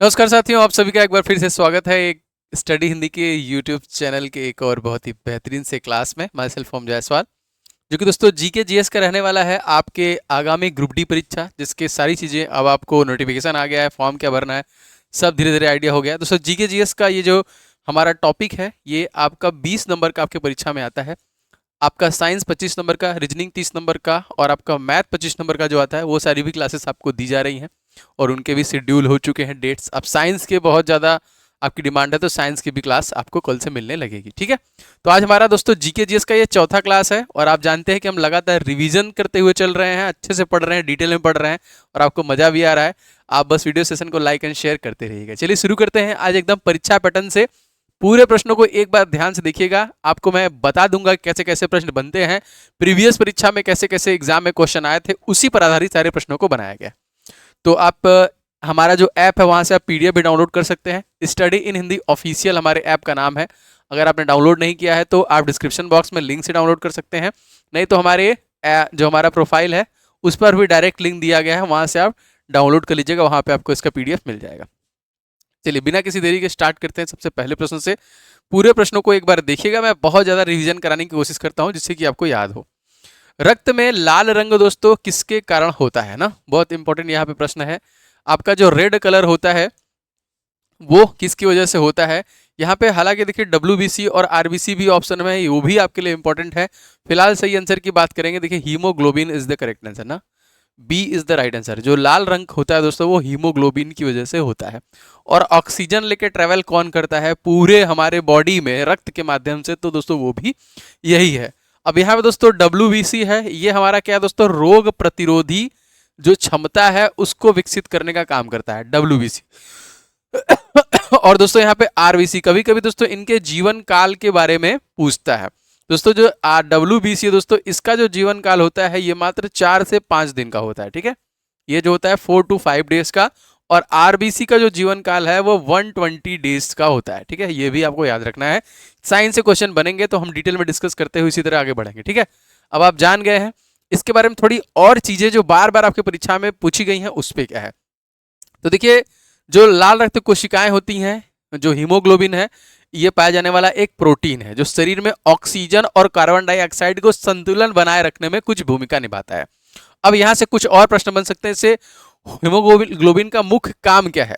नमस्कार साथियों, आप सभी का एक बार फिर से स्वागत है एक स्टडी हिंदी के यूट्यूब चैनल के एक और बहुत ही बेहतरीन से क्लास में। माई सेल्फ ओम जायसवाल, जो कि दोस्तों जीके जीएस का रहने वाला है आपके आगामी ग्रुप डी परीक्षा, जिसके सारी चीज़ें अब आपको नोटिफिकेशन आ गया है, फॉर्म क्या भरना है, सब धीरे धीरे आइडिया हो गया है। दोस्तों जीके जीएस का ये जो हमारा टॉपिक है, ये आपका 20 नंबर का आपके परीक्षा में आता है। आपका साइंस 25 नंबर का, रीजनिंग 30 नंबर का और आपका मैथ 25 नंबर का जो आता है, वो सारी भी क्लासेस आपको दी जा रही हैं और उनके भी शेड्यूल हो चुके हैं डेट्स। अब साइंस के बहुत ज़्यादा आपकी डिमांड है, तो साइंस की भी क्लास आपको कल से मिलने लगेगी। ठीक है, तो आज हमारा दोस्तों जीके जीएस का ये चौथा क्लास है और आप जानते हैं कि हम लगातार रिवीजन करते हुए चल रहे हैं, अच्छे से पढ़ रहे हैं, डिटेल में पढ़ रहे हैं और आपको मजा भी आ रहा है। आप बस वीडियो सेशन को लाइक एंड शेयर करते रहिएगा। चलिए शुरू करते हैं आज एकदम परीक्षा पैटर्न से। पूरे प्रश्नों को एक बार ध्यान से देखिएगा, आपको मैं बता दूंगा कैसे कैसे प्रश्न बनते हैं, प्रीवियस परीक्षा में कैसे कैसे एग्जाम में क्वेश्चन आए थे, उसी पर आधारित सारे प्रश्नों को बनाया गया। तो आप हमारा जो ऐप है वहां से आप पीडीएफ भी डाउनलोड कर सकते हैं। स्टडी इन हिंदी ऑफिशियल हमारे ऐप का नाम है। अगर आपने डाउनलोड नहीं किया है तो आप डिस्क्रिप्शन बॉक्स में लिंक से डाउनलोड कर सकते हैं, नहीं तो हमारे जो हमारा प्रोफाइल है उस पर भी डायरेक्ट लिंक दिया गया है, वहां से आप डाउनलोड कर लीजिएगा, वहां पे आपको इसका पीडीएफ मिल जाएगा। चलिए बिना किसी देरी के स्टार्ट करते हैं सबसे पहले प्रश्न से। पूरे प्रश्नों को एक बार देखिएगा, मैं बहुत ज़्यादा रिवीजन कराने की कोशिश करता हूं जिससे कि आपको याद हो। रक्त में लाल रंग दोस्तों किसके कारण होता है ना, बहुत इंपॉर्टेंट यहाँ पे प्रश्न है। आपका जो रेड कलर होता है वो किसकी वजह से होता है। यहाँ पे हालांकि देखिए डब्ल्यूबीसी और आरबीसी भी ऑप्शन में है, वो भी आपके लिए इंपॉर्टेंट है। फिलहाल सही आंसर की बात करेंगे, देखिए haemoglobin is the correct answer ना, B is the right answer. जो लाल रंग होता है दोस्तों वो हीमोग्लोबिन की वजह से होता है। और ऑक्सीजन लेके ट्रेवल कौन करता है पूरे हमारे बॉडी में रक्त के माध्यम से, तो दोस्तों वो भी यही है। अब यहाँ पे दोस्तों डब्ल्यूबीसी है, ये हमारा क्या है दोस्तों, रोग प्रतिरोधी जो क्षमता है उसको विकसित करने का काम करता है डब्ल्यूबीसी। और दोस्तों यहाँ पे आरबीसी कभी कभी दोस्तों इनके जीवन काल के बारे में पूछता है। दोस्तों जो डब्ल्यूबीसी है दोस्तों, इसका जो जीवन काल होता है ये मात्र 4 से 5 दिन का होता है। ठीक है, ये जो होता है 4 to 5 डेज का। और आरबीसी का जो जीवन काल है वो 120 डेज का होता है। ठीक है, ये भी आपको याद रखना है। साइंस से क्वेश्चन बनेंगे तो हम डिटेल में डिस्कस करते हुए इसी तरह आगे बढ़ेंगे। ठीक है, अब आप जान गए हैं इसके बारे में थोड़ी और चीजें जो बार बार आपकी परीक्षा में पूछी गई हैं उस पर क्या है। तो देखिए, जो लाल रक्त कोशिकाएं होती हैं, जो हीमोग्लोबिन है, ये पाया जाने वाला एक प्रोटीन है जो शरीर में ऑक्सीजन और कार्बन डाइऑक्साइड को संतुलन बनाए रखने में कुछ भूमिका निभाता है। अब यहां से कुछ और प्रश्न बन सकते हैं, जैसे हीमोग्लोबिन का मुख्य काम क्या है।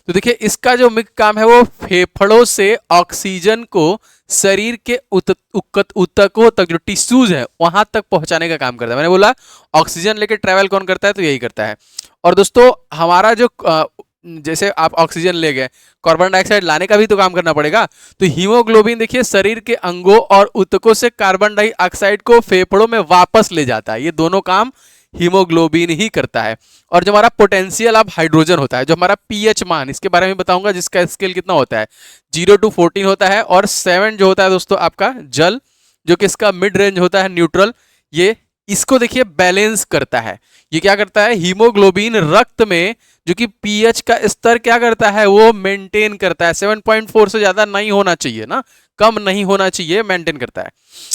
तो देखिए, इसका जो मुख्य काम है वो फेफड़ों से ऑक्सीजन को शरीर के ऊतकों तक, जो टिश्यूज है वहां तक पहुंचाने का काम करता है। मैंने बोला ऑक्सीजन लेके ट्रेवल कौन करता है, तो यही करता है। और दोस्तों हमारा जो जैसे आप ऑक्सीजन ले गए, कार्बन डाइऑक्साइड लाने का भी तो काम करना पड़ेगा। तो हीमोग्लोबिन देखिए शरीर के अंगों और ऊतकों से कार्बन डाइऑक्साइड को फेफड़ों में वापस ले जाता है। ये दोनों काम हीमोग्लोबिन ही करता है। और जो हमारा पोटेंशियल ऑफ हाइड्रोजन होता है, जो हमारा पीएच मान, इसके बारे में बताऊंगा, जिसका स्केल कितना होता है, 0 to 14 होता है। और 7 जो होता है दोस्तों आपका जल, जो कि इसका मिड रेंज होता है, न्यूट्रल। ये इसको देखिए बैलेंस करता है। ये क्या करता है, हीमोग्लोबिन रक्त में जो कि पीएच का स्तर क्या करता है, वो मेंटेन करता है। 7.4 से ज्यादा नहीं होना चाहिए ना, कम नहीं होना चाहिए, मेंटेन करता है।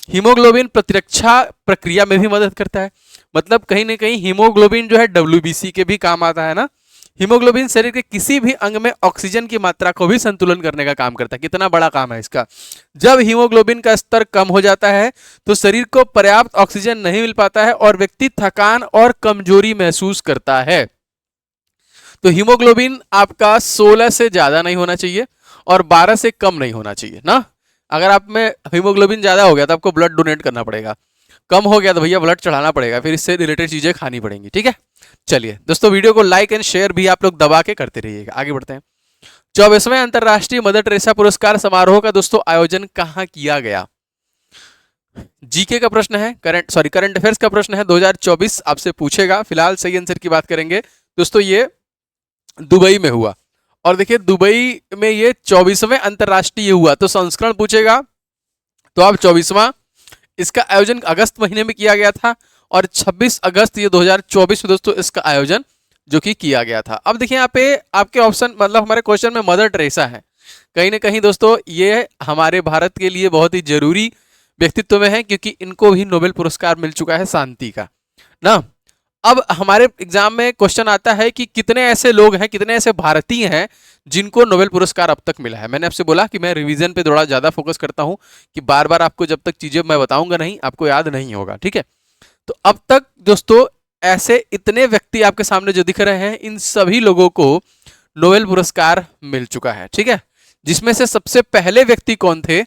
हीमोग्लोबिन प्रतिरक्षा प्रक्रिया में भी मदद करता है। मतलब कहीं ना कहीं हीमोग्लोबिन जो है डब्ल्यूबीसी के भी काम आता है ना। हीमोग्लोबिन शरीर के किसी भी अंग में ऑक्सीजन की मात्रा को भी संतुलन करने का काम करता है। कितना बड़ा काम है इसका। जब हीमोग्लोबिन का स्तर कम हो जाता है तो शरीर को पर्याप्त ऑक्सीजन नहीं मिल पाता है और व्यक्ति थकान और कमजोरी महसूस करता है। तो हीमोग्लोबिन आपका 16 से ज्यादा नहीं होना चाहिए और 12 से कम नहीं होना चाहिए ना। अगर आप में हीमोग्लोबिन ज्यादा हो गया तो आपको ब्लड डोनेट करना पड़ेगा, कम हो गया तो भैया ब्लड चढ़ाना पड़ेगा, फिर इससे रिलेटेड चीजें खानी पड़ेंगी। ठीक है, चलिए दोस्तों वीडियो को लाइक एंड शेयर भी आप लोग दबा के करते रहिएगा। आगे बढ़ते हैं। 24वें अंतरराष्ट्रीय मदर टेरेसा पुरस्कार समारोह का दोस्तों आयोजन कहाँ किया गया। जीके का प्रश्न है, करंट अफेयर्स का प्रश्न है, 2024 आपसे पूछेगा। फिलहाल सही आंसर की बात करेंगे दोस्तों, ये दुबई में हुआ। और देखिए दुबई में ये 24वें अंतरराष्ट्रीय हुआ, तो संस्करण पूछेगा तो आप 24वां। इसका आयोजन अगस्त महीने में किया गया था और 26 अगस्त ये 2024 में दोस्तों इसका आयोजन जो कि किया गया था। अब देखिए यहाँ पे आपके ऑप्शन, मतलब हमारे क्वेश्चन में मदर टेरेसा है। कहीं ना कहीं दोस्तों ये हमारे भारत के लिए बहुत ही जरूरी व्यक्तित्व में है, क्योंकि इनको भी नोबेल पुरस्कार मिल चुका है शांति का ना। अब हमारे एग्जाम में क्वेश्चन आता है कि कितने ऐसे लोग हैं, कितने ऐसे भारतीय हैं जिनको नोबेल पुरस्कार अब तक मिला है। मैंने आपसे बोला कि मैं रिवीजन पे थोड़ा ज्यादा फोकस करता हूं कि बार बार आपको जब तक चीजें मैं बताऊंगा नहीं आपको याद नहीं होगा, ठीक है। तो अब तक दोस्तों ऐसे इतने व्यक्ति आपके सामने जो दिख रहे हैं, इन सभी लोगों को नोबेल पुरस्कार मिल चुका है, ठीक है। जिसमें से सबसे पहले व्यक्ति कौन थे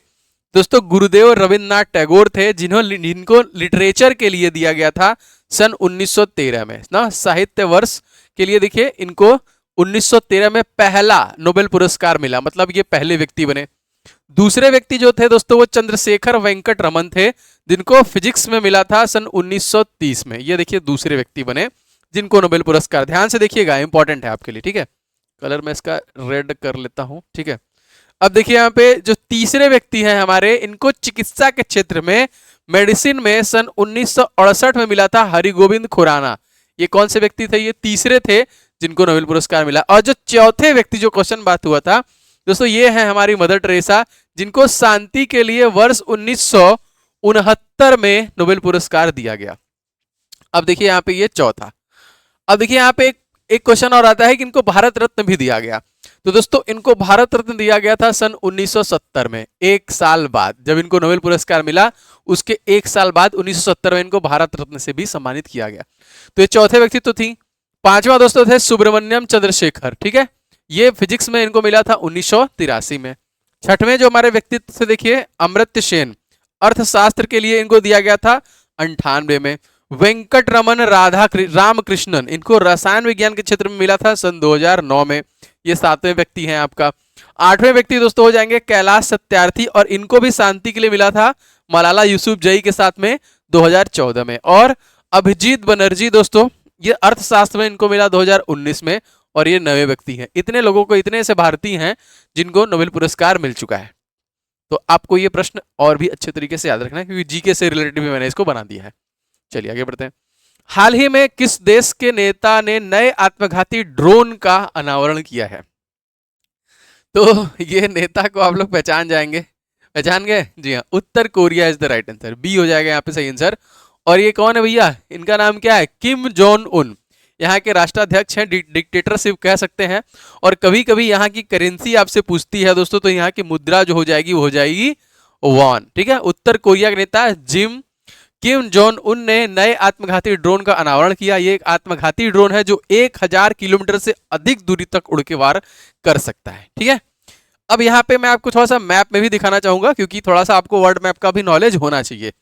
दोस्तों? गुरुदेव रविन्द्रनाथ टैगोर थे, जिनको लिटरेचर के लिए दिया गया था सन 1913 में ना, साहित्य वर्ष के लिए। देखिए इनको 1913 में पहला नोबेल पुरस्कार मिला, मतलब ये पहले व्यक्ति बने। दूसरे व्यक्ति जो थे दोस्तों वो चंद्रशेखर वेंकट रमन थे, जिनको फिजिक्स में मिला था सन 1930 में। ये देखिए दूसरे व्यक्ति बने जिनको नोबेल पुरस्कार। ध्यान से देखिएगा, इंपॉर्टेंट है आपके लिए, ठीक है। कलर मैं इसका रेड कर लेता हूं, ठीक है। अब देखिए यहाँ पे जो तीसरे व्यक्ति हैं हमारे, इनको चिकित्सा के क्षेत्र में, मेडिसिन में सन 1968 में मिला था हरिगोविंद खुराना। ये कौन से व्यक्ति थे? ये तीसरे थे जिनको नोबेल पुरस्कार मिला। और जो चौथे व्यक्ति जो क्वेश्चन बात हुआ था दोस्तों, ये है हमारी मदर टेरेसा, जिनको शांति के लिए वर्ष 1969 में नोबेल पुरस्कार दिया गया। अब देखिए यहाँ पे ये चौथा। अब देखिए यहाँ पे एक क्वेश्चन और आता है कि इनको भारत रत्न भी दिया गया। तो दोस्तों इनको भारत रत्न दिया गया था सन 1970 में, एक साल बाद जब इनको नोबेल पुरस्कार मिला, उसके एक साल बाद 1970 में इनको भारत रत्न से भी सम्मानित किया गया। तो ये चौथे व्यक्ति तो थी। पांचवा दोस्तों थे सुब्रमण्यम चंद्रशेखर, ठीक है। ये फिजिक्स में इनको मिला था 1983 में। छठवें जो हमारे व्यक्तित्व से देखिए, अमर्त्य सेन, अर्थशास्त्र के लिए इनको दिया गया था 98 में। वेंकट रमन रामकृष्णन, इनको रसायन विज्ञान के क्षेत्र में मिला था सन 2009 में। ये सातवें व्यक्ति हैं आपका। आठवें व्यक्ति दोस्तों हो जाएंगे कैलाश सत्यार्थी, और इनको भी शांति के लिए मिला था मलाला यूसुफजई के साथ में 2014 में। और अभिजीत बनर्जी दोस्तों, ये अर्थशास्त्र में इनको मिला 2019 में, और ये नए व्यक्ति हैं। इतने लोगों को, इतने ऐसे भारतीय हैं जिनको नोबेल पुरस्कार मिल चुका है। तो आपको ये प्रश्न और भी अच्छे तरीके से याद रखना है, क्योंकि जीके से रिलेटेड भी मैंने इसको बना दिया है। चलिए आगे बढ़ते हैं। हाल ही में किस देश के नेता ने नए आत्मघाती ड्रोन का अनावरण किया है? तो ये नेता को आप लोग पहचान जाएंगे, पहचान गए? जी हाँ, उत्तर Korea is the right answer. B हो जाएगा यहाँ पे सही आंसर। और ये कौन है भैया? इनका नाम क्या है? Kim Jong Un. यहाँ के राष्ट्राध्यक्ष हैं, डिक्टेटरशिप कह सकते हैं। और कभी कभी यहाँ की करेंसी आपसे पूछती है दोस्तों, तो यहाँ की मुद्रा जो हो जाएगी वो हो जाएगी वॉन, ठीक है। उत्तर कोरिया के नेता किम जोंग उन ने नए आत्मघाती ड्रोन का अनावरण किया। ये एक आत्मघाती ड्रोन है जो 1000 किलोमीटर से अधिक दूरी तक उड़ के वार कर सकता है, ठीक है। अब यहाँ पे मैं आपको थोड़ा सा मैप में भी दिखाना चाहूंगा, क्योंकि थोड़ा सा आपको वर्ल्ड मैप का भी नॉलेज होना चाहिए।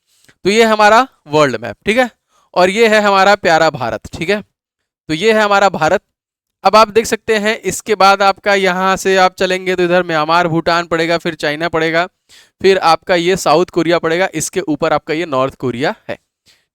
तो ये हमारा वर्ल्ड मैप, ठीक है, और ये है हमारा प्यारा भारत, ठीक है। तो ये है हमारा भारत। अब आप देख सकते हैं, इसके बाद आपका यहाँ से आप चलेंगे तो इधर म्यांमार, भूटान पड़ेगा, फिर चाइना पड़ेगा, फिर आपका ये साउथ कोरिया पड़ेगा, इसके ऊपर आपका ये नॉर्थ कोरिया है,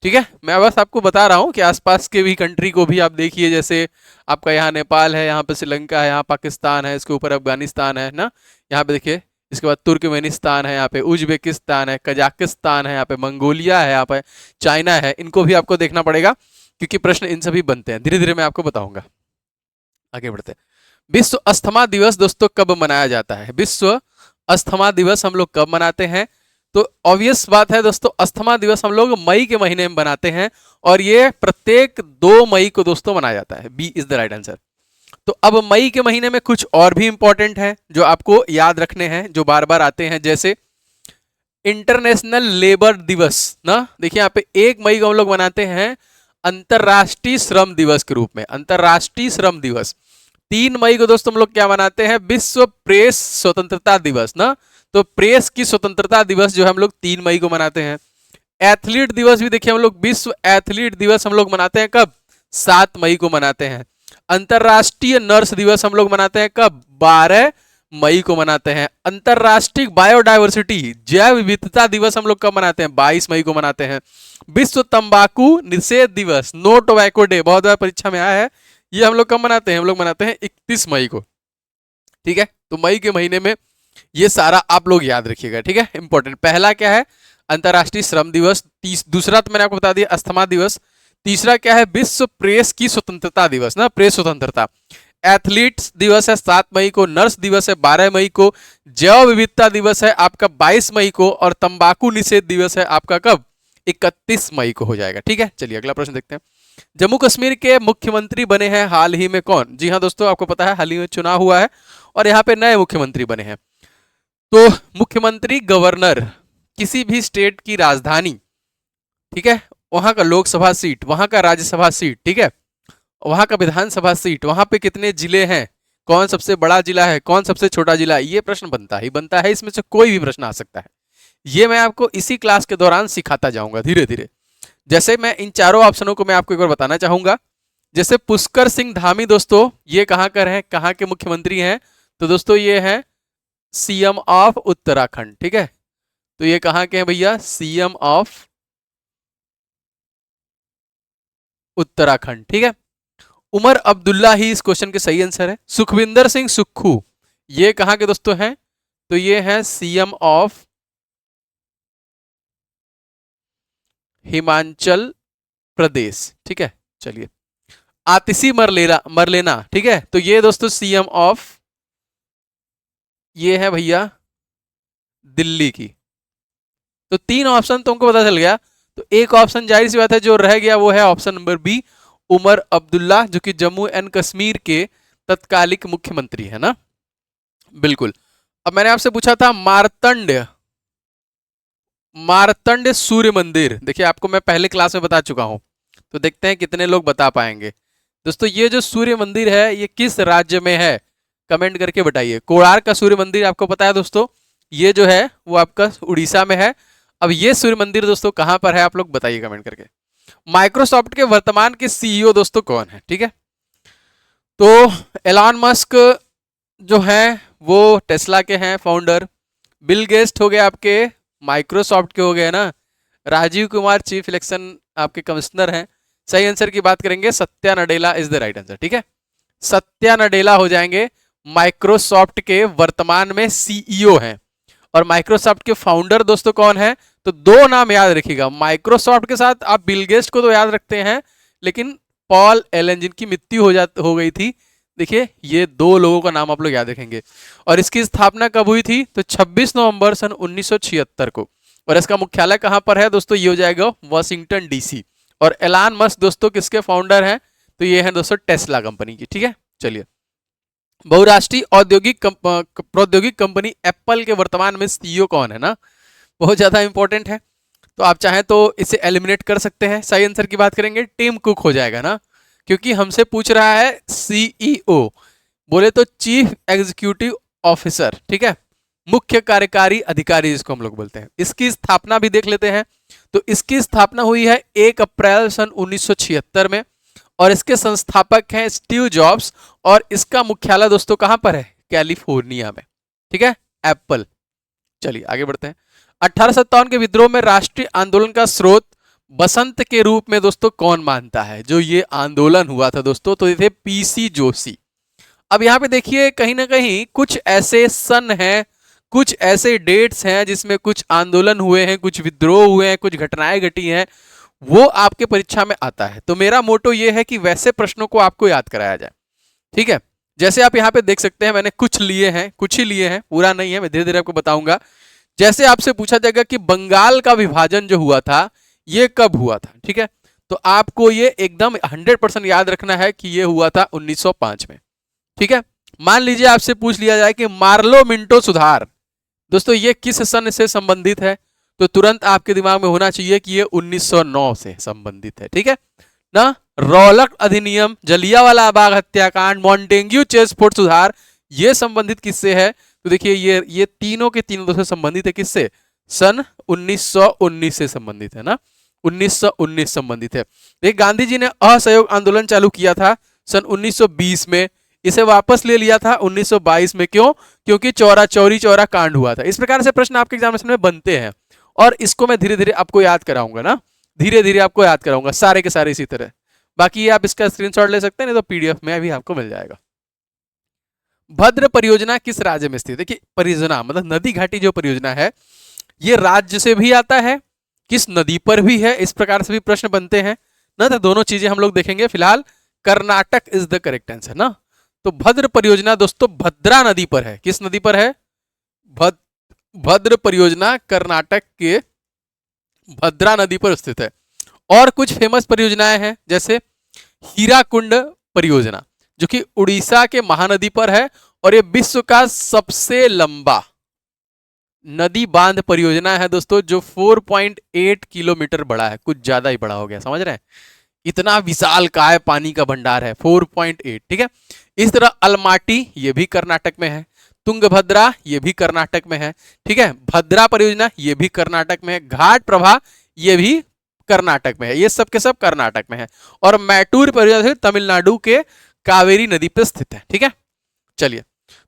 ठीक है। मैं बस आपको बता रहा हूँ कि आसपास के भी कंट्री को भी आप देखिए, जैसे आपका यहाँ नेपाल है, यहाँ पे श्रीलंका है, यहाँ पाकिस्तान है, इसके ऊपर अफगानिस्तान है ना, यहाँ पे देखिए। इसके बाद तुर्कमेनिस्तान है, यहाँ पे उज्बेकिस्तान है, कजाकिस्तान है, यहाँ पे मंगोलिया है, यहाँ पे चाइना है। इनको भी आपको देखना पड़ेगा, क्योंकि प्रश्न इन सभी बनते हैं। धीरे धीरे मैं आपको बताऊंगा। आगे बढ़ते हैं। विश्व अस्थमा दिवस दोस्तों कब मनाया जाता है? विश्व अस्थमा दिवस हम लोग कब मनाते हैं? तो ऑब्वियस बात है दोस्तों, अस्थमा दिवस हम लोग मई के महीने में बनाते हैं, और ये प्रत्येक 2 मई को दोस्तों मनाया जाता है। B is the right answer. तो अब मई के महीने में कुछ और भी इंपॉर्टेंट है जो आपको याद रखने हैं, जो बार बार आते हैं, जैसे इंटरनेशनल लेबर दिवस ना। देखिए यहाँ पे 1 मई को हम लोग मनाते हैं अंतरराष्ट्रीय श्रम दिवस के रूप में, अंतरराष्ट्रीय श्रम दिवस। 3 मई को दोस्तों हम लोग क्या मनाते हैं? विश्व प्रेस स्वतंत्रता दिवस ना। तो प्रेस की स्वतंत्रता दिवस जो है हम लोग 3 मई को मनाते हैं। एथलीट दिवस भी देखिए हम लोग, विश्व एथलीट दिवस हम लोग मनाते हैं कब? 7 मई को मनाते हैं। अंतरराष्ट्रीय नर्स दिवस हम लोग मनाते हैं कब? 12 मई को मनाते हैं। अंतरराष्ट्रीय बायोडायवर्सिटी जैव विविधता दिवस हम लोग कब मनाते हैं? 22 मई को मनाते हैं। विश्व तंबाकू निषेध दिवस, नो टोबैको डे, बहुत बार परीक्षा में आया है, ये हम लोग कब मनाते हैं? हम लोग मनाते हैं 31 मई को, ठीक है। तो मई के महीने में ये सारा आप लोग याद रखिएगा, ठीक है, इंपॉर्टेंट। पहला क्या है? अंतरराष्ट्रीय श्रम दिवस। दूसरा तो मैंने आपको बता दिया अस्थमा दिवस। तीसरा क्या है? विश्व प्रेस की स्वतंत्रता दिवस ना, प्रेस स्वतंत्रता। एथलीट्स दिवस है 7 मई को, नर्स दिवस है 12 मई को, जैव विविधता दिवस है आपका 22 मई को, और तंबाकू निषेध दिवस है आपका कब? 31 मई को हो जाएगा, ठीक है। चलिए अगला प्रश्न देखते हैं। जम्मू कश्मीर के मुख्यमंत्री बने हैं हाल ही में कौन? जी हाँ दोस्तों, आपको पता है हाल ही में चुनाव हुआ है और यहाँ पे नए मुख्यमंत्री बने हैं। तो मुख्यमंत्री गवर्नर किसी भी स्टेट की राजधानी, ठीक है, वहां का लोकसभा सीट, वहां का राज्यसभा सीट, ठीक है, वहां का विधानसभा सीट, वहां पे कितने जिले हैं, कौन सबसे बड़ा जिला है, कौन सबसे छोटा जिला है, ये प्रश्न बनता ही बनता है। इसमें से कोई भी प्रश्न आ सकता है। ये मैं आपको इसी क्लास के दौरान सिखाता जाऊंगा धीरे धीरे। जैसे मैं इन चारों ऑप्शनों को मैं आपको एक बार बताना चाहूंगा। जैसे पुष्कर सिंह धामी दोस्तों, ये कहां कर हैं, कहां के मुख्यमंत्री हैं? तो दोस्तों ये हैं सीएम ऑफ उत्तराखंड, ठीक है। तो ये कहां के हैं भैया? सीएम ऑफ उत्तराखंड, ठीक है। उमर अब्दुल्ला ही इस क्वेश्चन के सही आंसर है। सुखविंदर सिंह सुक्खू, ये कहां के दोस्तों हैं? तो ये हैं सीएम ऑफ हिमाचल प्रदेश, ठीक है। चलिए, आतिशी मरलेना मरलेना, ठीक है, तो ये दोस्तों सीएम ऑफ, ये है भैया दिल्ली की। तो तीन ऑप्शन तुमको पता चल गया। तो एक ऑप्शन जाहिर सी बात है जो रह गया वो है option number B, Omar Abdullah, जो कि जम्मू एंड कश्मीर के तत्कालिक मुख्यमंत्री है ना। बिल्कुल। अब मैंने आपसे पूछा था मारतंड, मारतंड सूर्य मंदिर, देखिए आपको मैं पहले क्लास में बता चुका हूं, तो देखते हैं कितने लोग बता पाएंगे। दोस्तों ये जो सूर्य मंदिर है ये किस राज्य में है? कमेंट करके बताइए। कोणार्क का सूर्य मंदिर आपको पता है दोस्तों, ये जो है वो आपका उड़ीसा में है। अब ये सूर्य मंदिर दोस्तों कहां पर है, आप लोग बताइए कमेंट करके। माइक्रोसॉफ्ट के वर्तमान के सीईओ दोस्तों कौन है, ठीक है। तो एलॉन मस्क जो है वो टेस्ला के हैं फाउंडर। बिल गेट्स हो गए आपके माइक्रोसॉफ्ट के हो गए ना। राजीव कुमार चीफ इलेक्शन आपके कमिश्नर हैं। सही आंसर की बात करेंगे Satya Nadella is the right answer, ठीक है। सत्या नडेला हो जाएंगे माइक्रोसॉफ्ट के वर्तमान में सीईओ हैं। और माइक्रोसॉफ्ट के फाउंडर दोस्तों कौन है? तो दो नाम याद रखिएगा। माइक्रोसॉफ्ट के साथ आप बिल गेट्स को तो याद रखते हैं, लेकिन पॉल एलन जिनकी मृत्यु हो गई थी, देखिए ये दो लोगों का नाम आप लोग याद रखेंगे। और इसकी स्थापना कब हुई थी? तो 26 नवंबर सन 1976 को। और इसका मुख्यालय कहां पर है दोस्तों? ये हो जाएगा वाशिंगटन डीसी। और एलन मस्क दोस्तों किसके फाउंडर हैं? तो ये हैं दोस्तों टेस्ला कंपनी की, ठीक है। चलिए, बहुराष्ट्रीय औद्योगिक प्रौद्योगिक कंपनी एप्पल के वर्तमान में सीईओ कौन है ना, बहुत ज्यादा इंपॉर्टेंट है। तो आप चाहें तो इसे एलिमिनेट कर सकते हैं। सही आंसर की बात करेंगे टिम कुक हो जाएगा ना, क्योंकि हमसे पूछ रहा है सीईओ, बोले तो चीफ एग्जीक्यूटिव ऑफिसर, ठीक है, मुख्य कार्यकारी अधिकारी जिसको हम लोग बोलते हैं। इसकी स्थापना भी देख लेते हैं। तो इसकी स्थापना हुई है 1 अप्रैल सन 1976 में और इसके संस्थापक हैं स्टीव जॉब्स। और इसका मुख्यालय दोस्तों कहां पर है? कैलिफोर्निया में, ठीक है, एप्पल। चलिए आगे बढ़ते हैं। 1857 के विद्रोह में राष्ट्रीय आंदोलन का स्रोत बसंत के रूप में दोस्तों कौन मानता है? जो ये आंदोलन हुआ था दोस्तों, तो ये थे पीसी जोशी। अब यहां पे देखिए कहीं ना कहीं कुछ ऐसे सन हैं, कुछ ऐसे डेट्स हैं जिसमें कुछ आंदोलन हुए हैं, कुछ विद्रोह हुए हैं, कुछ घटनाएं घटी हैं, वो आपके परीक्षा में आता है। तो मेरा मोटो ये है कि वैसे प्रश्नों को आपको याद कराया जाए, ठीक है। जैसे आप यहाँ पे देख सकते हैं, मैंने कुछ लिए हैं, कुछ ही लिए हैं, पूरा नहीं है, मैं धीरे धीरे आपको बताऊंगा। जैसे आपसे पूछा जाएगा कि बंगाल का विभाजन जो हुआ था ये कब हुआ था, ठीक है, तो आपको ये एकदम 100% याद रखना है कि ये हुआ था 1905 में, ठीक है। मान लीजिए आपसे पूछ लिया जाए कि मार्लो मिंटो सुधार दोस्तों ये किस सन से संबंधित है, तो तुरंत आपके दिमाग में होना चाहिए कि ये 1909 से संबंधित है, ठीक है ना। रौलक अधिनियम, जलियांवाला बाग हत्याकांड, मॉन्टेग्यू चेस फोर्ट सुधार, ये संबंधित किससे है? तो देखिए ये तीनों के तीनों से संबंधित है किससे? सन 1919 से संबंधित है ना, 1919 संबंधित है। देखिए गांधी जी ने असहयोग आंदोलन चालू किया था सन 1920 में, इसे वापस ले लिया था 1922 में। क्यों? क्योंकि चौरी चौरा कांड हुआ था। इस प्रकार से प्रश्न आपके एग्जामिनेशन में बनते हैं और इसको मैं धीरे धीरे आपको याद कराऊंगा ना, धीरे धीरे आपको याद कराऊंगा सारे के सारे इसी तरह। बाकी आप इसका स्क्रीनशॉट ले सकते हैं, नहीं तो पीडीएफ में भी आपको मिल जाएगा। भद्र परियोजना किस राज्य में स्थित? देखिए परियोजना मतलब नदी घाटी जो परियोजना है ये राज्य से भी आता है, किस नदी पर भी है, इस प्रकार से भी प्रश्न बनते हैं ना। तो दोनों चीजें हम लोग देखेंगे। फिलहाल Karnataka is the correct answer ना। तो भद्र परियोजना दोस्तों भद्रा नदी पर है। किस नदी पर है? भद्र परियोजना कर्नाटक के भद्रा नदी पर स्थित है। और कुछ फेमस परियोजनाएं हैं जैसे हीराकुंड परियोजना जो कि उड़ीसा के महानदी पर है और ये विश्व का सबसे लंबा नदी बांध परियोजना है दोस्तों, जो 4.8 किलोमीटर बड़ा है, कुछ ज्यादा ही बड़ा हो गया, समझ रहे हैं, इतना विशाल काय पानी का भंडार है 4.8। ठीक है, इस तरह अलमाटी ये भी कर्नाटक में है, तुंगभद्रा ये भी कर्नाटक में है, ठीक है, भद्रा परियोजना ये भी कर्नाटक में है, घाट प्रभा ये भी कर्नाटक में है, ये सब के सब कर्नाटक में है, और मैटूर परियोजना तमिलनाडु के कावेरी नदी पर स्थित है। ठीक है, चलिए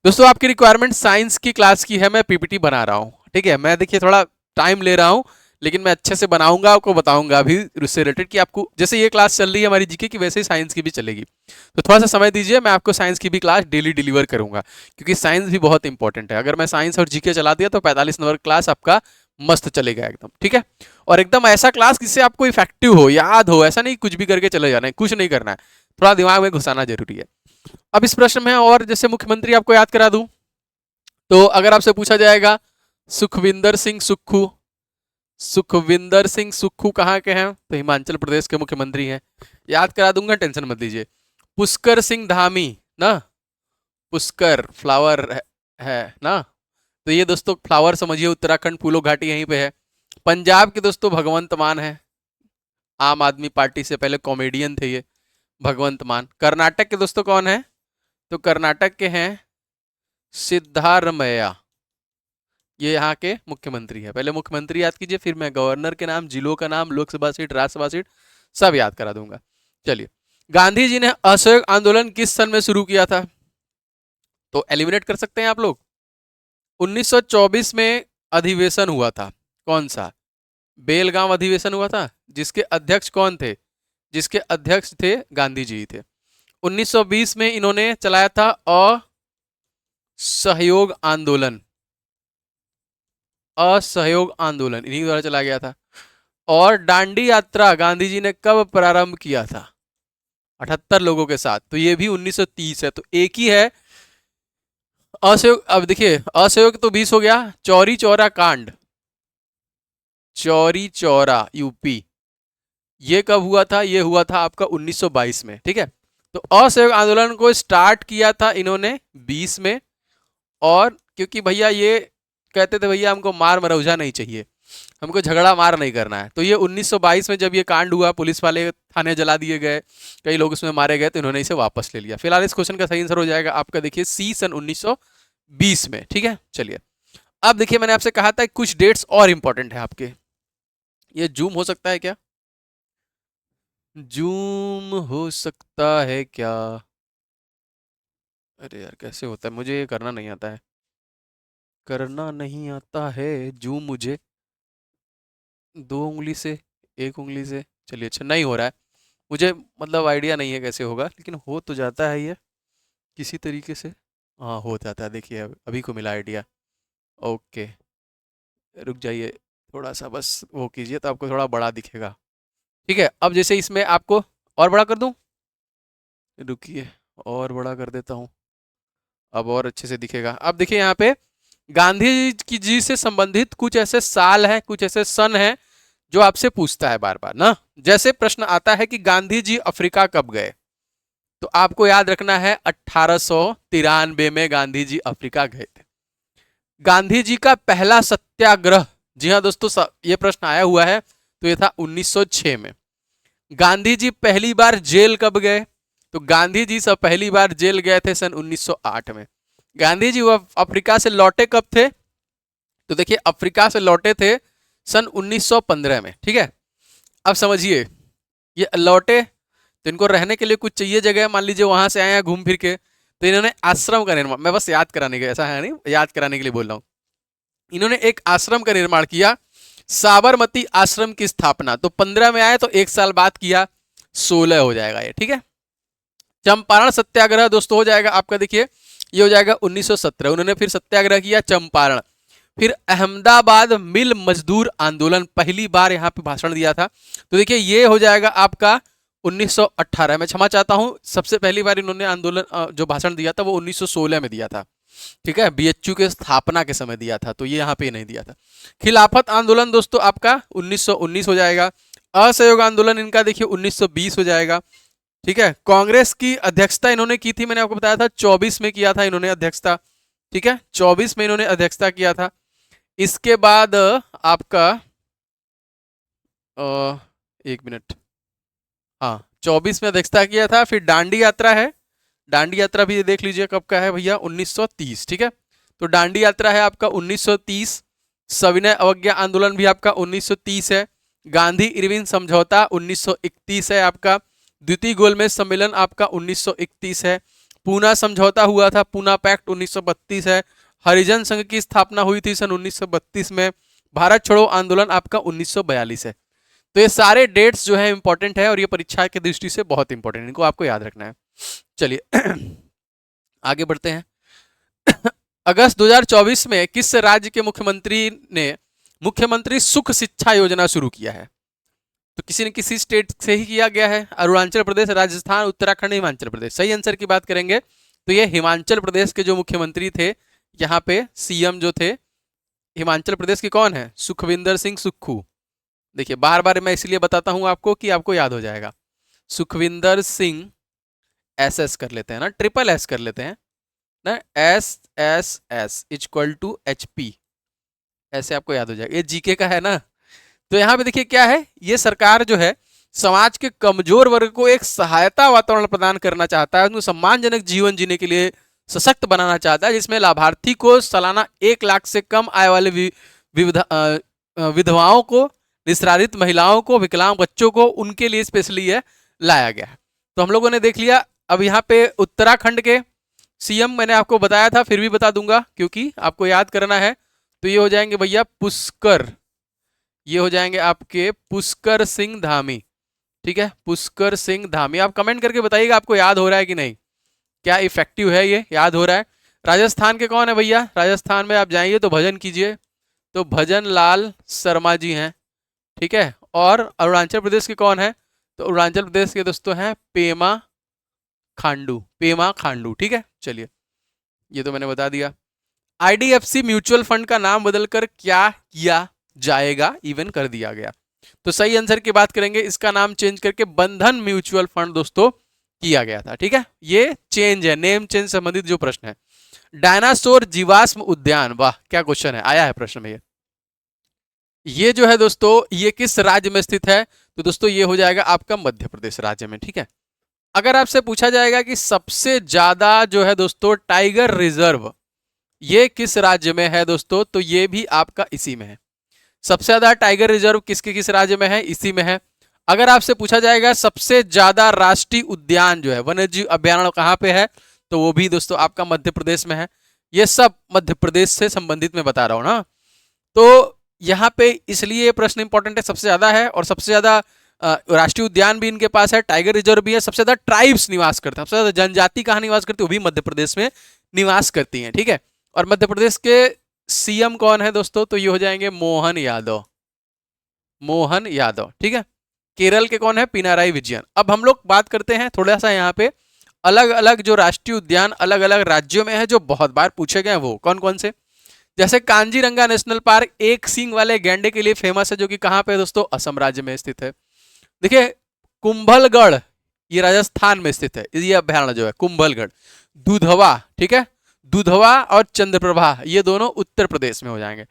दोस्तों, आपकी रिक्वायरमेंट साइंस की क्लास की है, मैं पीपीटी बना रहा हूँ। ठीक है, मैं देखिए थोड़ा टाइम ले रहा हूँ, लेकिन मैं अच्छे से बनाऊंगा, आपको बताऊंगा अभी उससे रिलेटेड कि आपको जैसे ये क्लास चल रही है हमारी जीके की, वैसे ही साइंस की भी चलेगी। तो थोड़ा सा समय दीजिए, मैं आपको साइंस की भी क्लास डेली डिलीवर करूंगा, क्योंकि साइंस भी बहुत इंपॉर्टेंट है। अगर मैं साइंस और जीके चला दिया तो 45 नंबर क्लास आपका मस्त चलेगा एकदम। ठीक है, और एकदम ऐसा क्लास जिससे आपको इफेक्टिव हो, याद हो, ऐसा नहीं कुछ भी करके चले जाना है, कुछ नहीं करना है, थोड़ा दिमाग में घुसाना जरूरी है। अब इस प्रश्न में और जैसे मुख्यमंत्री आपको याद करा दूं, तो अगर आपसे पूछा जाएगा सुखविंदर सिंह सुक्खू, सुखविंदर सिंह सुक्खू कहाँ के हैं, तो हिमाचल प्रदेश के मुख्यमंत्री हैं, याद करा दूंगा, टेंशन मत लीजिए। पुष्कर सिंह धामी ना, पुष्कर फ्लावर है ना, तो ये दोस्तों फ्लावर समझिए, उत्तराखंड फूलो घाटी यहीं पे है। पंजाब के दोस्तों भगवंत मान है, आम आदमी पार्टी से पहले कॉमेडियन थे ये, भगवंत मान। कर्नाटक के दोस्तों कौन है, तो कर्नाटक के हैं सिद्धारमैया, ये यहाँ के मुख्यमंत्री है। पहले मुख्यमंत्री याद कीजिए, फिर मैं गवर्नर के नाम, जिलों का नाम, लोकसभा सीट, राज्यसभा सीट सब याद करा दूंगा। चलिए, गांधी जी ने असहयोग आंदोलन किस सन में शुरू किया था, तो एलिमिनेट कर सकते हैं आप लोग। 1924 में अधिवेशन हुआ था, कौन सा, बेलगांव अधिवेशन हुआ था, जिसके अध्यक्ष कौन थे, जिसके अध्यक्ष थे गांधी जी थे। 1920 में इन्होंने चलाया था असहयोग आंदोलन, असहयोग आंदोलन इन्हीं द्वारा चला गया था। और दांडी यात्रा गांधी जी ने कब प्रारंभ किया था, 78 लोगों के साथ, तो ये भी 1930 है, तो एक ही है असहयोग। अब देखिए असहयोग तो 20 हो गया, चौरी चौरा कांड, चौरी चौरा यूपी, ये कब हुआ था, ये हुआ था आपका 1922 में। ठीक है, तो असहयोग आंदोलन को स्टार्ट किया था इन्होंने 20 में, और क्योंकि भैया ये कहते थे भैया हमको मार मरौजा नहीं चाहिए, हमको झगड़ा मार नहीं करना है, तो ये 1922 में जब ये कांड हुआ, पुलिस वाले थाने जला दिए गए, कई लोग उसमें मारे गए, तो इन्होंने इसे वापस ले लिया। फिलहाल इस क्वेश्चन का सही आंसर हो जाएगा आपका, देखिए सी, सन 1920 में। ठीक है, चलिए अब देखिए, मैंने आपसे कहा था कुछ डेट्स और इंपॉर्टेंट है आपके, ये जूम हो सकता है क्या, जूम हो सकता है क्या, अरे यार कैसे होता है, मुझे ये करना नहीं आता है, करना नहीं आता है जूम मुझे, 2 उंगली से, 1 उंगली से, चलिए अच्छा नहीं हो रहा है मुझे, मतलब आइडिया नहीं है कैसे होगा, लेकिन हो तो जाता है ये किसी तरीके से, हाँ हो जाता है, देखिए अभी को मिला आइडिया। ओके, रुक जाइए थोड़ा सा, बस वो कीजिए तो आपको थोड़ा बड़ा दिखेगा। ठीक है, अब जैसे इसमें आपको और बड़ा कर दूं, रुकिए और बड़ा कर देता हूँ, अब और अच्छे से दिखेगा। अब देखिए यहाँ पे गांधी जी से संबंधित कुछ ऐसे साल हैं, कुछ ऐसे सन हैं जो आपसे पूछता है बार बार ना, जैसे प्रश्न आता है कि गांधी जी अफ्रीका कब गए, तो आपको याद रखना है 1893 में गांधी जी अफ्रीका गए थे। गांधी जी का पहला सत्याग्रह, जी हाँ दोस्तों ये प्रश्न आया हुआ है, तो ये था 1906 में। गांधी जी पहली बार जेल कब गए, तो गांधी जी सब पहली बार जेल गए थे सन 1908 में। गांधी जी वो अफ्रीका से लौटे कब थे, तो देखिए अफ्रीका से लौटे थे सन 1915 में। ठीक है, अब समझिए ये लौटे तो इनको रहने के लिए कुछ चाहिए जगह, मान लीजिए वहां से आए हैं घूम फिर के, तो इन्होंने आश्रम का निर्माण, मैं बस याद कराने के, ऐसा है नहीं याद कराने के लिए बोल रहा हूँ, इन्होंने एक आश्रम का निर्माण किया, साबरमती आश्रम की स्थापना, तो 15 में आए तो 1 साल बाद किया, 16 हो जाएगा ये। ठीक है, चंपारण सत्याग्रह दोस्तों हो जाएगा आपका, देखिए ये हो जाएगा 1917, उन्होंने फिर सत्याग्रह किया चंपारण। फिर अहमदाबाद मिल मजदूर आंदोलन, पहली बार यहाँ पे भाषण दिया था, तो देखिए ये हो जाएगा आपका 1918 में, क्षमा चाहता हूँ, सबसे पहली बार इन्होंने आंदोलन जो भाषण दिया था वो 1916 में दिया था। ठीक है, बीएचयू के स्थापना के समय दिया था, तो ये यहाँ पे नहीं दिया था। खिलाफत आंदोलन दोस्तों आपका 1919 हो जाएगा। असहयोग आंदोलन इनका देखिए 1920 हो जाएगा। ठीक है, कांग्रेस की अध्यक्षता इन्होंने की थी, मैंने आपको बताया था 24 में किया था इन्होंने अध्यक्षता। ठीक है, 24 में इन्होंने अध्यक्षता किया था। इसके बाद आपका 1 मिनट, हाँ 24 में अध्यक्षता किया था। फिर दांडी यात्रा है, दांडी यात्रा भी देख लीजिए कब का है भैया, 1930। ठीक है, तो दांडी यात्रा है आपका 1930। सविनय अवज्ञा आंदोलन भी आपका 1930 है। गांधी इरविन समझौता 1931 है आपका। द्वितीय गोलमेज सम्मेलन आपका 1931 है। पूना समझौता हुआ था, पूना पैक्ट 1932 है। हरिजन संघ की स्थापना हुई थी सन 1932 में। भारत छोड़ो आंदोलन आपका 1942 है। तो ये सारे डेट्स जो है इंपॉर्टेंट है और ये परीक्षा की दृष्टि से बहुत इंपॉर्टेंट है, इनको आपको याद रखना है। चलिए आगे बढ़ते हैं। अगस्त 2024 में किस राज्य के मुख्यमंत्री ने मुख्यमंत्री सुख शिक्षा योजना शुरू किया है? तो किसी न किसी स्टेट से ही किया गया है। अरुणाचल प्रदेश, राजस्थान, उत्तराखंड, हिमाचल प्रदेश। सही आंसर की बात करेंगे तो ये हिमाचल प्रदेश के जो मुख्यमंत्री थे, यहाँ पे सीएम जो थे हिमाचल प्रदेश के कौन है? सुखविंदर सिंह सुक्खू। देखिए बार बार मैं इसलिए बताता हूं आपको कि आपको याद हो जाएगा। सुखविंदर सिंह, एस कर लेते हैं ना, ट्रिपल एस कर लेते हैं ना, SSS=HP, ऐसे आपको याद हो जाएगा। ये जीके का है ना। तो यहाँ पे देखिए क्या है, ये सरकार जो है समाज के कमजोर वर्ग को एक सहायता वातावरण प्रदान करना चाहता है, उनको सम्मानजनक जीवन जीने के लिए सशक्त बनाना चाहता है, जिसमें लाभार्थी को सालाना 1 लाख से कम आय वाले विधवाओं को, निःसहारित महिलाओं को, विकलांग बच्चों को, उनके लिए स्पेशली ये लाया गया है। तो हम लोगों ने देख लिया। अब यहाँ पे उत्तराखंड के सीएम मैंने आपको बताया था, फिर भी बता दूंगा क्योंकि आपको याद करना है। तो ये हो जाएंगे भैया पुष्कर, ये हो जाएंगे आपके पुष्कर सिंह धामी। ठीक है, पुष्कर सिंह धामी। आप कमेंट करके बताइएगा आपको याद हो रहा है कि नहीं, क्या इफेक्टिव है, ये याद हो रहा है। राजस्थान के कौन है भैया? राजस्थान में आप जाइए तो भजन कीजिए, तो भजन लाल शर्मा जी हैं। ठीक है, और अरुणाचल प्रदेश के कौन है? तो अरुणाचल प्रदेश के दोस्तों हैं पेमा खांडू, पेमा खांडू। ठीक है, चलिए ये तो मैंने बता दिया। आईडीएफसी म्यूचुअल फंड का नाम बदलकर क्या किया जाएगा? इवन कर दिया गया। तो सही आंसर की बात करेंगे, इसका नाम चेंज करके बंधन म्यूचुअल फंड दोस्तों किया गया था। ठीक है, ये चेंज है, नेम चेंज संबंधित जो प्रश्न है। डायनासोर जीवाश्म उद्यान, वाह क्या क्वेश्चन है, आया है प्रश्न में। ये जो है दोस्तों ये किस राज्य में स्थित है? तो दोस्तों ये हो जाएगा आपका मध्य प्रदेश राज्य में। ठीक है, अगर आपसे पूछा जाएगा कि सबसे ज्यादा जो है दोस्तों टाइगर रिजर्व ये किस राज्य में है दोस्तों, तो ये भी आपका इसी में है। सबसे ज्यादा टाइगर रिजर्व किस राज्य में है? इसी में है। अगर आपसे पूछा जाएगा सबसे ज्यादा राष्ट्रीय उद्यान जो है, वन्यजीव अभ्यारण्य कहाँ पे है, तो वो भी दोस्तों आपका मध्य प्रदेश में है। ये सब मध्य प्रदेश से संबंधित मैं बता रहा हूं ना। तो यहाँ पे इसलिए ये प्रश्न इंपॉर्टेंट है, सबसे ज्यादा है और सबसे ज्यादा राष्ट्रीय उद्यान भी इनके पास है, टाइगर रिजर्व भी है, सबसे ज्यादा ट्राइब्स निवास करते हैं, सबसे ज्यादा जनजाति कहाँ निवास करती है, वो भी मध्य प्रदेश में निवास करती हैं। ठीक है, और मध्य प्रदेश के सीएम कौन है दोस्तों? तो ये हो जाएंगे मोहन यादव, मोहन यादव। ठीक है, केरल के कौन है? पिनाराई विजयन। अब हम लोग बात करते हैं थोड़ा सा यहाँ पे अलग अलग जो राष्ट्रीय उद्यान अलग अलग राज्यों में है जो बहुत बार पूछे गए, वो कौन कौन से? जैसे कांजीरंगा नेशनल पार्क एक सींग वाले गैंडे के लिए फेमस है, जो कि कहाँ पे दोस्तों? असम राज्य में स्थित है। देखिए कुंभलगढ़ ये राजस्थान में स्थित है, ये अभ्यारण्य जो है कुंभलगढ़। दुधवा, ठीक है, दुधवा और चंद्रप्रभा ये दोनों उत्तर प्रदेश में हो जाएंगे।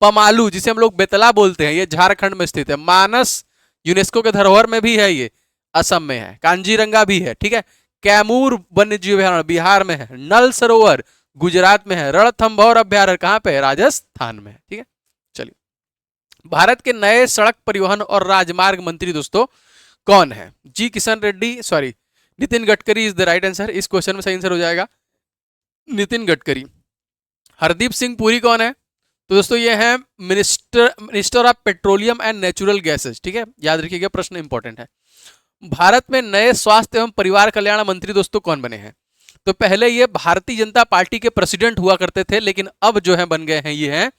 पमालू जिसे हम लोग बेतला बोलते हैं, ये झारखंड में स्थित है। मानस यूनेस्को के धरोहर में भी है, ये असम में है। कांजीरंगा भी है। ठीक है, कैमूर वन्यजीव अभ्यारण्य बिहार में है। नल सरोवर गुजरात में है। रणथंभौर अभ्यारण्य कहाँ पे है? राजस्थान में है। ठीक है, चलिए भारत के नए सड़क परिवहन और राजमार्ग मंत्री दोस्तों कौन है? जी Kishan Reddy, sorry Nitin Gadkari is the right answer. इस क्वेश्चन में सही आंसर हो जाएगा नितिन गडकरी। हरदीप सिंह पुरी कौन है? तो दोस्तों ये है minister of petroleum and natural gases. ठीक है, याद रखिएगा प्रश्न इंपॉर्टेंट है। भारत में नए स्वास्थ्य एवं परिवार कल्याण मंत्री दोस्तों कौन बने हैं? तो पहले ये भारतीय जनता पार्टी के प्रेसिडेंट हुआ करते थे, लेकिन अब जो है बन गए हैं ये हैं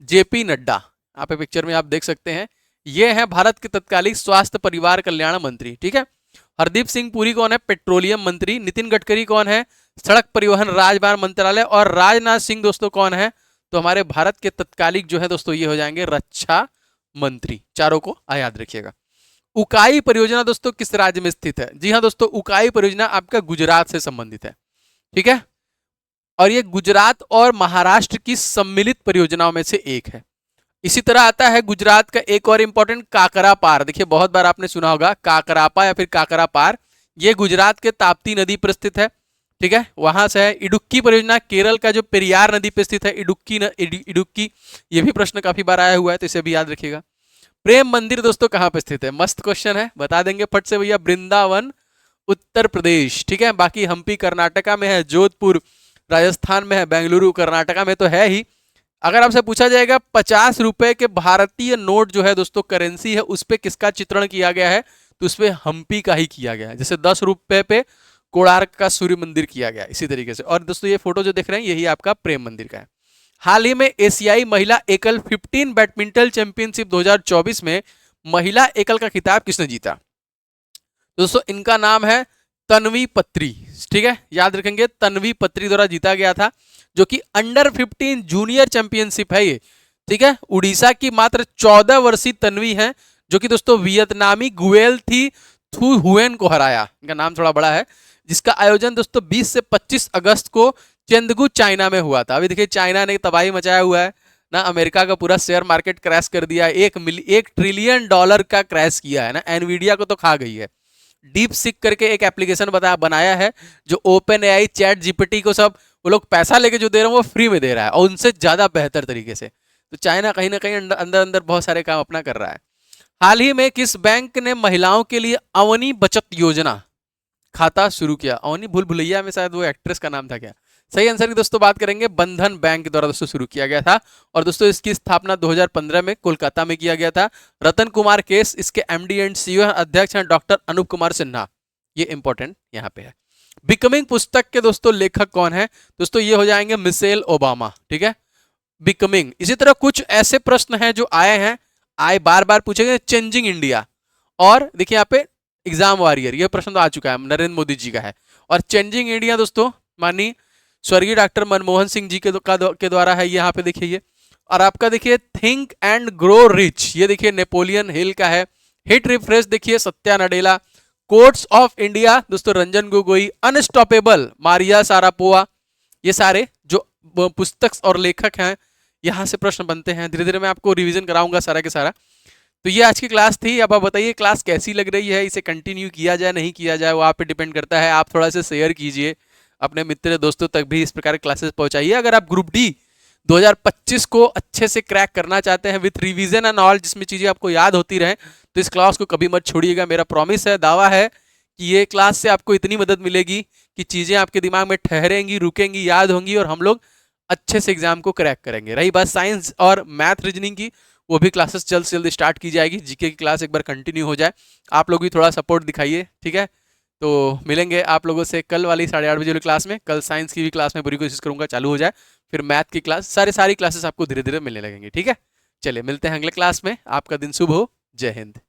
जेपी नड्डा। आप पिक्चर में आप देख सकते हैं, ये है भारत के तत्कालीन स्वास्थ्य परिवार कल्याण मंत्री। ठीक है, हरदीप सिंह पुरी कौन है? पेट्रोलियम मंत्री। नितिन गडकरी कौन है? सड़क परिवहन राजमार्ग मंत्रालय। और राजनाथ सिंह दोस्तों कौन है? तो हमारे भारत के तत्कालिक जो है दोस्तों ये हो जाएंगे रक्षा मंत्री। चारों को याद रखिएगा। उकाई परियोजना दोस्तों किस राज्य में स्थित है? जी हाँ दोस्तों, उकाई परियोजना आपका गुजरात से संबंधित है। ठीक है, और ये गुजरात और महाराष्ट्र की सम्मिलित परियोजनाओं में से एक है। इसी तरह आता है गुजरात का एक और इंपॉर्टेंट काकरा पार। देखिए बहुत बार आपने सुना होगा काकरापा या फिर काकरा पार, ये गुजरात के ताप्ती नदी पर स्थित है। ठीक है, वहां से है। इडुक्की परियोजना केरल का जो पेरियार नदी पर स्थित है, इडुक्की, ये भी प्रश्न काफी बार आया हुआ है, तो इसे भी याद रखिएगा। प्रेम मंदिर दोस्तों कहां पर स्थित है? मस्त क्वेश्चन है, बता देंगे फट से भैया, वृंदावन उत्तर प्रदेश। ठीक है, बाकी हम्पी कर्नाटका में है, जोधपुर राजस्थान में है, बेंगलुरु कर्नाटका में तो है ही। अगर आपसे पूछा जाएगा 50 रुपए के भारतीय नोट जो है दोस्तों करेंसी है, उस पे किसका चित्रण किया गया है? तो उस पे हम्पी का ही किया गया है। जैसे 10 रुपए पे कोणार्क का सूर्य मंदिर किया गया, इसी तरीके से। और दोस्तों ये फोटो जो देख रहे हैं यही आपका प्रेम मंदिर का है। हाल ही में एशियाई महिला एकल 15 बैडमिंटन चैंपियनशिप 2024 में महिला एकल का खिताब किसने जीता? दोस्तों इनका नाम है तन्वी पत्री। ठीक है, याद रखेंगे, तन्वी पत्री द्वारा जीता गया था, जो कि अंडर 15 जूनियर चैंपियनशिप है ये। ठीक है, उड़ीसा की मात्र 14 वर्षीय तन्वी है, जो कि दोस्तों वियतनामी गुएल थी थू हुएन को हराया। इनका नाम थोड़ा बड़ा है, जिसका आयोजन दोस्तों 20 से 25 अगस्त को चेंदगू चाइना में हुआ था। अभी देखिए चाइना ने तबाही मचाया हुआ है ना, अमेरिका का पूरा शेयर मार्केट क्रैश कर दिया, 1 ट्रिलियन डॉलर का क्रैश किया है ना, एनवीडिया को तो खा गई है। डीप सिक करके एक एप्लीकेशन बनाया है, जो ओपन एआई चैट जीपीटी को सब वो लोग पैसा लेके जो दे रहे हैं वो फ्री में दे रहा है, और उनसे ज्यादा बेहतर तरीके से। तो चाइना कहीं ना कहीं अंदर अंदर बहुत सारे काम अपना कर रहा है। हाल ही में किस बैंक ने महिलाओं के लिए अवनी बचत योजना खाता शुरू किया? अवनी भूल भुलैया में शायद वो एक्ट्रेस का नाम था क्या? सही आंसर की दोस्तों बात करेंगे, बंधन बैंक के द्वारा दोस्तों शुरू किया गया था। और दोस्तों इसकी स्थापना 2015 में कोलकाता में किया गया था। रतन कुमार केस इसके एमडी एंड सीईओ अध्यक्ष हैं डॉक्टर अनूप कुमार सिन्हा। ये इंपॉर्टेंट यहाँ पे है। बिकमिंग पुस्तक के दोस्तों लेखक कौन है? दोस्तों ये हो जाएंगे मिशेल ओबामा। ठीक है, बिकमिंग। इसी तरह कुछ ऐसे प्रश्न हैं जो आए बार बार पूछे गए, चेंजिंग इंडिया, और देखिए यहाँ पे एग्जाम वॉरियर, ये प्रश्न तो आ चुका है, नरेंद्र मोदी जी का है। और चेंजिंग इंडिया दोस्तों माननीय स्वर्गीय डॉक्टर मनमोहन सिंह जी के द्वारा है, यहाँ पे देखिए ये। और आपका देखिए थिंक एंड ग्रो रिच, ये देखिए नेपोलियन हिल का है। हिट रिफ्रेश देखिए Satya Nadella. Courts of India दोस्तों Ranjan Gogoi. Unstoppable Maria Sharapova. ये सारे जो पुस्तक और लेखक हैं, यहाँ से प्रश्न बनते हैं। धीरे धीरे मैं आपको रिवीजन कराऊंगा सारा के सारा। तो ये आज की क्लास थी। अब आप बताइए क्लास कैसी लग रही है, इसे कंटिन्यू किया जाए नहीं किया जाए, वो आप पे डिपेंड करता है। आप थोड़ा सा शेयर कीजिए, अपने मित्र दोस्तों तक भी इस प्रकार की क्लासेस पहुंचाइए। अगर आप ग्रुप डी 2025 को अच्छे से क्रैक करना चाहते हैं विथ रिवीजन एंड ऑल, जिसमें चीज़ें आपको याद होती रहें, तो इस क्लास को कभी मत छोड़िएगा। मेरा प्रॉमिस है, दावा है कि ये क्लास से आपको इतनी मदद मिलेगी कि चीज़ें आपके दिमाग में ठहरेंगी, रुकेंगी, याद होंगी, और हम लोग अच्छे से एग्जाम को क्रैक करेंगे। रही बात साइंस और मैथ रीजनिंग की, वो भी क्लासेस जल्द से जल्द स्टार्ट की जाएगी। जीके की क्लास एक बार कंटिन्यू हो जाए, आप लोग भी थोड़ा सपोर्ट दिखाइए। ठीक है, तो मिलेंगे आप लोगों से कल वाली 8:30 बजे वाली क्लास में। कल साइंस की भी क्लास में पूरी कोशिश करूंगा चालू हो जाए, फिर मैथ की क्लास, सारी क्लासेस आपको धीरे धीरे मिलने लगेंगी। ठीक है, चलिए मिलते हैं अगले क्लास में। आपका दिन शुभ हो। जय हिंद।